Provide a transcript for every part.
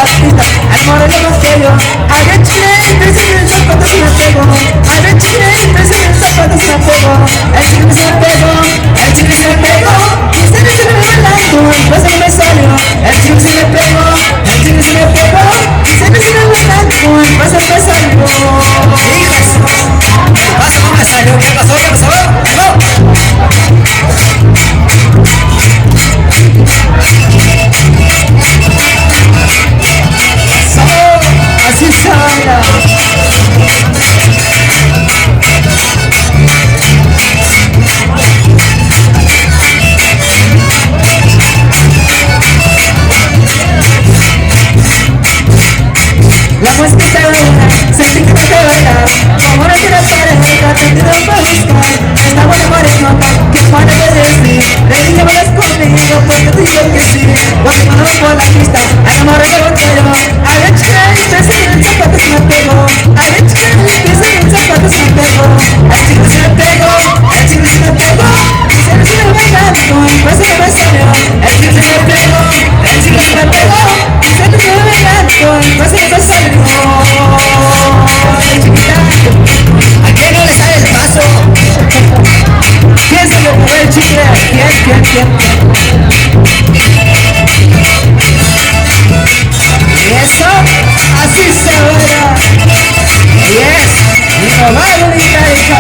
la pista, al moreno más que yo. A ver chile, te en zapatos me pego. A ver chile, te en zapatos me pego. El chicle se me pegó, el chicle se me pegó. Y se me bailando, pues se me salió. El chicle se me pegó, el chicle se me pegó. Y se me bailando, pues se me salió. Hijas, ¿qué pasó? ¿Cómo me salió? ¿Qué pasó? ¿Qué pasó? Así se baila. La música está buena, sentí que te baila. Como no tienes pareja, te tiro para buscar. Está buena morenota, que parece decir. Le dije vayas conmigo, porque te digo que sí. Porque vamos por la pista, al moreno que yo. A ver chica, te en zapatos me pegó. A ver chica, te en zapatos me pegó. El chico se me pegó, el chico se me pegó. Y se me bailando, pues se me salió. El chico se me pegó, el chico se me pegó. Y se me bailando, pues se me salió. ¿A quién no le sale el paso? ¿Quién se le pegó el chicle? ¿Quién? Y eso, así se baila. Yes, y no va bonita hija.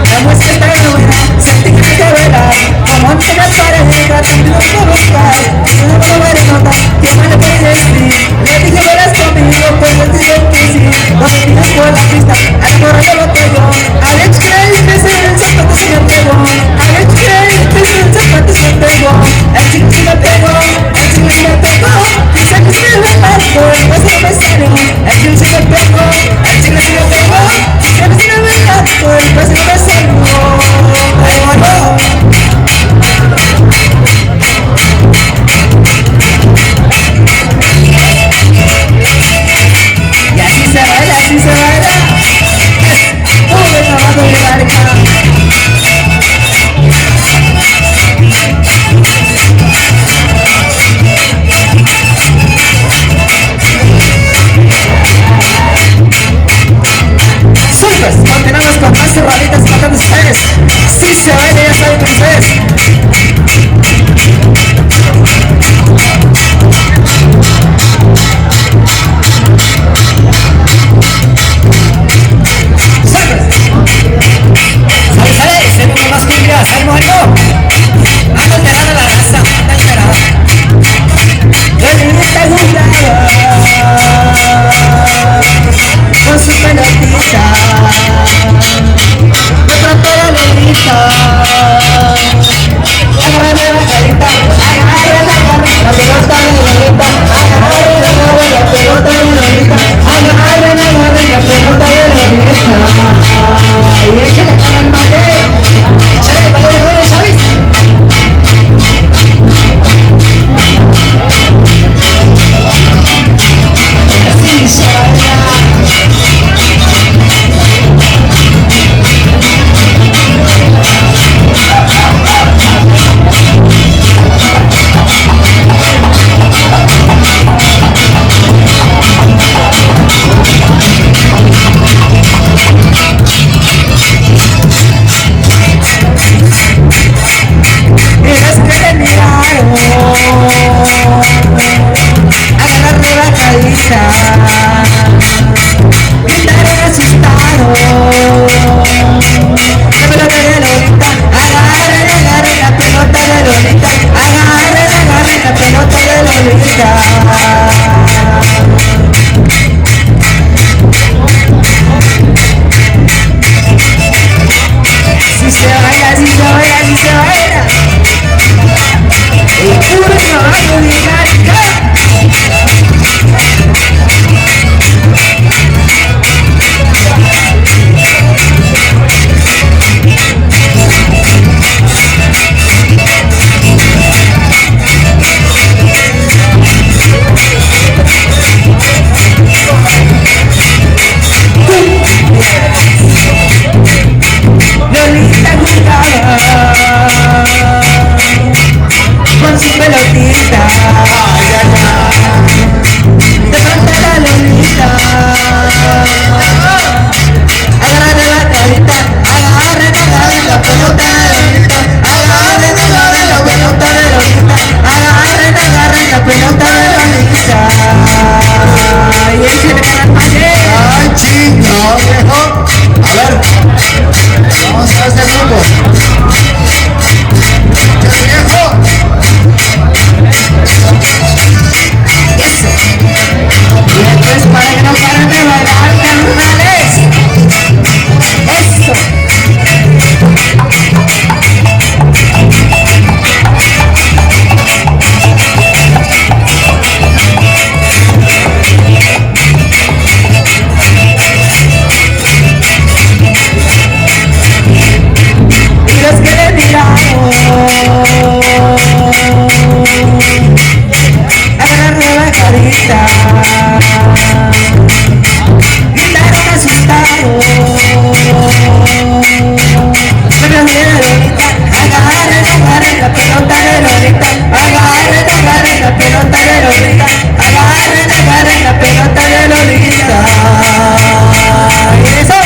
La música está buena, sentí que te bailar. Como no tienes pareja, te pido por buscar. Una buena morenota, que más le puedes decir. Le dije verás conmigo, pues le digo que sí. Cuando tienes por la pista, al moreno lo pegó. Alex Gray, te en zapatos me pegó. Alex Gray, te en zapatos me pegó. El chico se me pegó, el chico se me pegó. Dice que se me bailando, pues no me salió. El chico se me pegó, el chico se me pegó. Dice que se me bailando, pues no me salió. Y así se baila, así se baila. Uy, acabando de bailar. Super, continuamos con más cerraditas matando ustedes. Sí se baila, ya saben ustedes. A ver, vamos a este grupo. ¡Qué viejo! Eso. Y esto es para que no paren de bailar, carnales. Eso. Y los que le miramos agarran nueva carita, gritaron asustados, pero mira Lolita, agarren la pelota de Lolita, agarren la pelota de Lolita, agarren la pelota de Lolita. Y eso.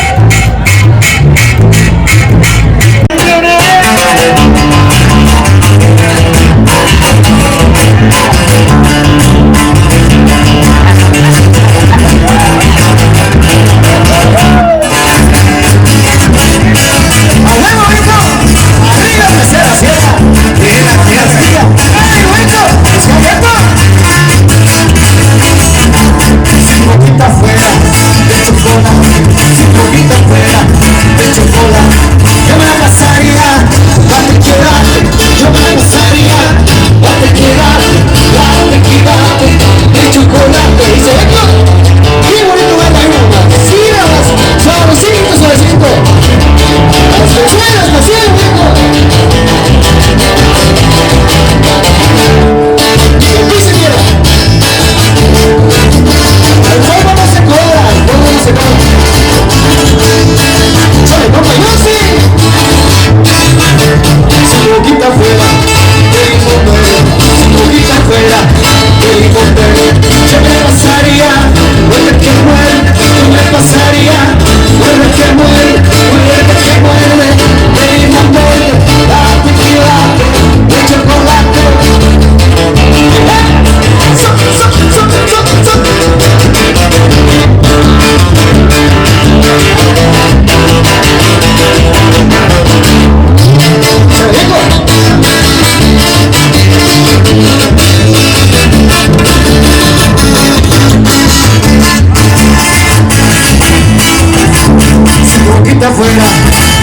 Afuera,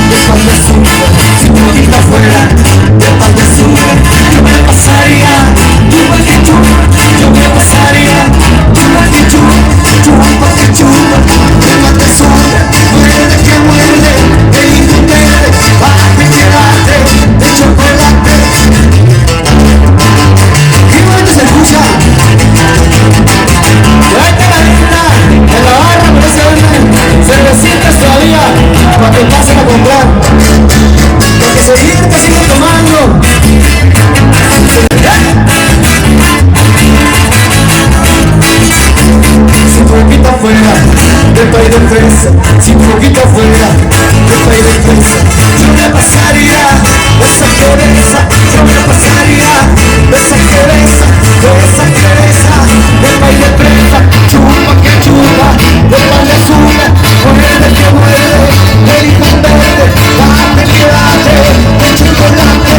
de pan de azúcar, si tu boquita fuera, de pan de azúcar, yo me pasaría, igual que tú, yo me pasaría, igual que tú, igual que tú, de pan de azúcar, muerde que muerde, de impotente, para que quedarte, de chocolate, igual que se escucha, tráete la linda, en la barra me se venden, cervecitas todavía, para que pasen a comprar, porque se divierte sigue tomando. Si tu boquita fuera de pay de fresa, si tu boquita fuera de pay de fresa, yo me pasaría de esa cereza, yo me pasaría de esa cereza, de pay de fresa, chupa que chupa, de pan de azúcar, muerde que muerde, de impotente, date que date, de chocolate.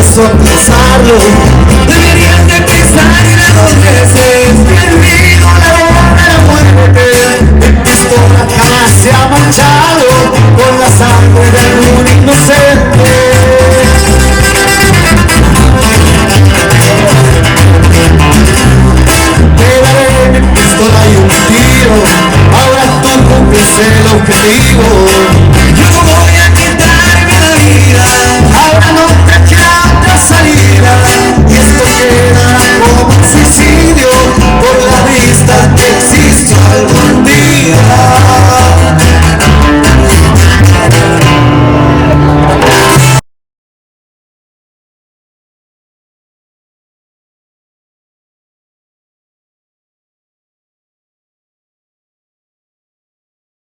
eso pensarlo. Deberías de pensar en las 2 veces que el vino, la hora, la muerte. Mi pistola jamás se ha manchado con la sangre de algún inocente. Te daré mi pistola y un tiro, ahora tú cumples el objetivo.